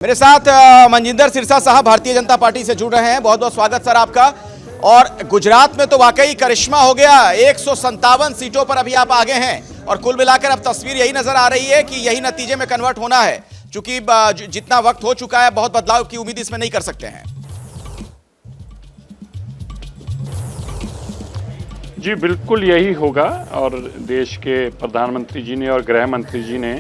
मेरे साथ मनजिंदर सिरसा साहब भारतीय जनता पार्टी से जुड़ रहे हैं। बहुत बहुत स्वागत सर आपका। और गुजरात में तो वाकई करिश्मा हो गया, 157 सीटों पर अभी आप आगे हैं और कुल मिलाकर अब तस्वीर यही नजर आ रही है कि यही नतीजे में कन्वर्ट होना है। चूंकि जितना वक्त हो चुका है, बहुत बदलाव की उम्मीद इसमें नहीं कर सकते हैं। जी बिल्कुल यही होगा। और देश के प्रधानमंत्री जी ने और गृह मंत्री जी ने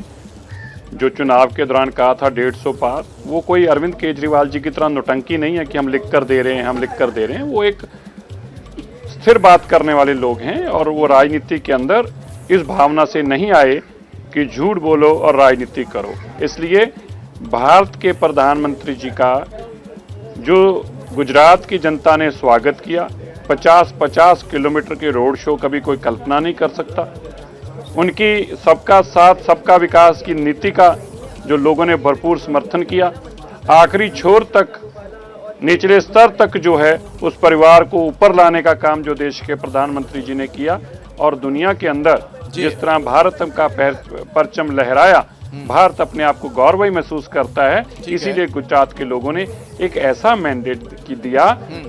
जो चुनाव के दौरान कहा था 150 पार, वो कोई अरविंद केजरीवाल जी की तरह नौटंकी नहीं है कि हम लिख कर दे रहे हैं, हम लिख कर दे रहे हैं। वो एक स्थिर बात करने वाले लोग हैं और वो राजनीति के अंदर इस भावना से नहीं आए कि झूठ बोलो और राजनीति करो। इसलिए भारत के प्रधानमंत्री जी का जो गुजरात की जनता ने स्वागत किया, 50-50 किलोमीटर के रोड शो कभी कोई कल्पना नहीं कर सकता। उनकी सबका साथ सबका विकास की नीति का जो लोगों ने भरपूर समर्थन किया, आखिरी छोर तक निचले स्तर तक जो है उस परिवार को ऊपर लाने का काम जो देश के प्रधानमंत्री जी ने किया और दुनिया के अंदर जिस तरह भारत का परचम लहराया, भारत अपने आप को गौरवई महसूस करता है। इसीलिए गुजरात के लोगों ने एक ऐसा मैंडेट की दिया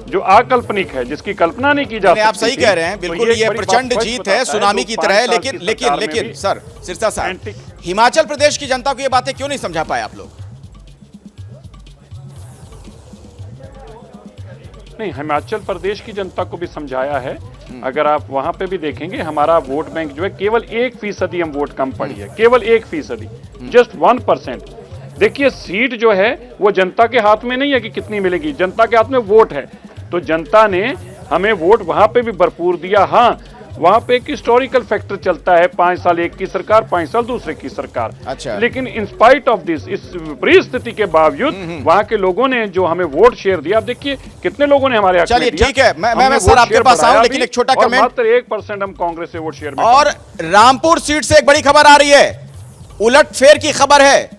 जो अकल्पनिक है, जिसकी कल्पना नहीं की जा सकती। आप सही कह रहे हैं, बिल्कुल ये प्रचंड जीत है, सुनामी की तरह है। लेकिन सर सिरसा साहब, हिमाचल प्रदेश की जनता को ये बातें क्यों नहीं समझा पाए आप लोग? नहीं, हिमाचल प्रदेश की जनता को भी समझाया है। अगर आप वहां पे भी देखेंगे, हमारा वोट बैंक जो है केवल 1% हम वोट कम पड़ी है, केवल 1%, जस्ट 1%। देखिए सीट जो है वो जनता के हाथ में नहीं है कि कितनी मिलेगी, जनता के हाथ में वोट है। तो जनता ने हमें वोट वहां पे भी भरपूर दिया। हाँ, वहां पे एक हिस्टोरिकल फैक्टर चलता है, 5 साल एक की सरकार, 5 साल दूसरे की सरकार। अच्छा। लेकिन इन स्पाइट ऑफ दिस, इस विपरीत स्थिति के बावजूद वहां के लोगों ने जो हमें वोट शेयर दिया, आप देखिए कितने लोगों ने हमारे। चलिए ठीक है, मैं सर आपके पास आऊं, लेकिन एक छोटा कमेंट। मात्र 1% हम कांग्रेस से वोट शेयर में। और रामपुर सीट से एक बड़ी खबर आ रही है, उलटफेर की खबर है,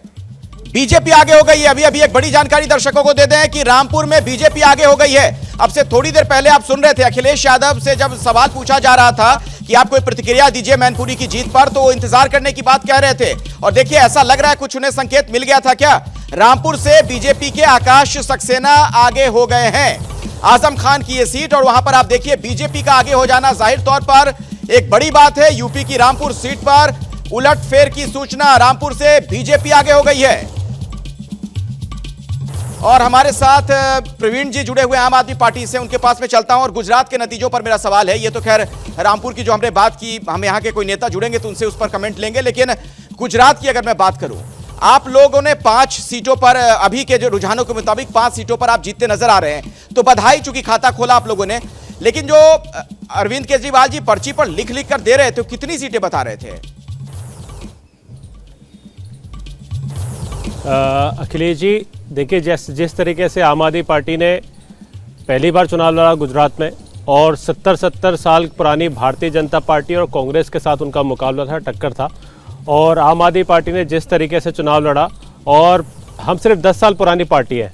बीजेपी आगे हो गई है। अभी एक बड़ी जानकारी दर्शकों को दे दें कि रामपुर में बीजेपी आगे हो गई है। अब से थोड़ी देर पहले आप सुन रहे थे अखिलेश यादव से जब सवाल पूछा जा रहा था कि आप कोई प्रतिक्रिया दीजिए मैनपुरी की जीत पर, तो वो इंतजार करने की बात कह रहे थे। और देखिए ऐसा लग रहा है कुछ उन्हें संकेत मिल गया था क्या। रामपुर से बीजेपी के आकाश सक्सेना आगे हो गए हैं, आजम खान की ये सीट। और वहां पर आप देखिए बीजेपी का आगे हो जाना जाहिर तौर पर एक बड़ी बात है। यूपी की रामपुर सीट पर उलटफेर की सूचना, रामपुर से बीजेपी आगे हो गई है। और हमारे साथ प्रवीण जी जुड़े हुए आम आदमी पार्टी से, उनके पास में चलता हूं और गुजरात के नतीजों पर मेरा सवाल है। ये तो खैर रामपुर की जो हमने बात की, हम यहां के कोई नेता जुड़ेंगे तो उनसे उस पर कमेंट लेंगे। लेकिन गुजरात की अगर मैं बात करूं, आप लोगों ने 5 सीटों पर, अभी के जो रुझानों के मुताबिक 5 सीटों पर आप जीतते नजर आ रहे हैं, तो बधाई, चूंकि खाता खोला आप लोगों ने। लेकिन जो अरविंद केजरीवाल जी पर्ची पर लिख लिख कर दे रहे थे, कितनी सीटें बता रहे थे? अखिलेश जी देखिए, जिस तरीके से आम आदमी पार्टी ने पहली बार चुनाव लड़ा गुजरात में, और 70 साल पुरानी भारतीय जनता पार्टी और कांग्रेस के साथ उनका मुकाबला था, टक्कर था। और आम आदमी पार्टी ने जिस तरीके से चुनाव लड़ा, और हम सिर्फ 10 साल पुरानी पार्टी है,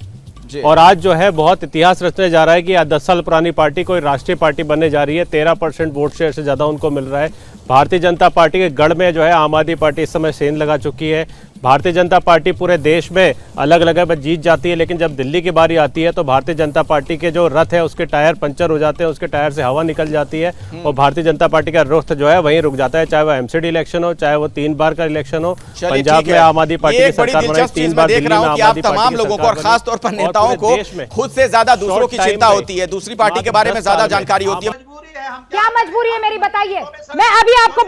और आज जो है बहुत इतिहास रचने जा रहा है कि आज 10 साल पुरानी पार्टी कोई राष्ट्रीय पार्टी बनने जा रही है। 13% वोट शेयर से ज़्यादा उनको मिल रहा है। भारतीय जनता पार्टी के गढ़ में जो है आम आदमी पार्टी इस समय सेंध लगा चुकी है। भारतीय जनता पार्टी पूरे देश में अलग अलग जगह जीत जाती है, लेकिन जब दिल्ली की बारी आती है तो भारतीय जनता पार्टी के जो रथ है उसके टायर पंचर हो जाते हैं, उसके टायर से हवा निकल जाती है और भारतीय जनता पार्टी का रुख जो है वहीं रुक जाता है। चाहे वो एमसीडी इलेक्शन हो, चाहे वो 3 बार का इलेक्शन हो। पंजाब में आम आदमी पार्टी की सरकार बनाई, 3 बार दिल्ली में आम आदमी पार्टी तमाम लोगों को और खास तौर पर नेताओं को खुद से ज्यादा दूसरों की चिंता होती है, दूसरी पार्टी के बारे में ज्यादा जानकारी होती है। क्या मजबूरी है मेरी, बताइए। मैं अभी आपको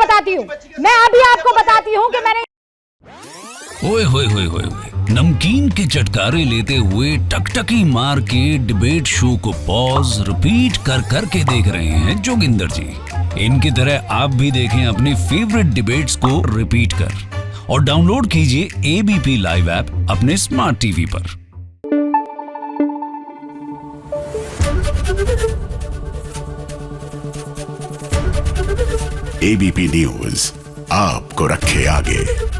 बताती हूँ कि मैंने ओए होए होए होए नमकीन के चटकारे लेते हुए टकटकी मार के डिबेट शो को पॉज रिपीट कर करके देख रहे हैं जोगिंदर जी। इनकी तरह आप भी देखें अपनी फेवरेट डिबेट्स को रिपीट कर, और डाउनलोड कीजिए एबीपी लाइव ऐप अपने स्मार्ट टीवी पर। एबीपी न्यूज आपको रखे आगे।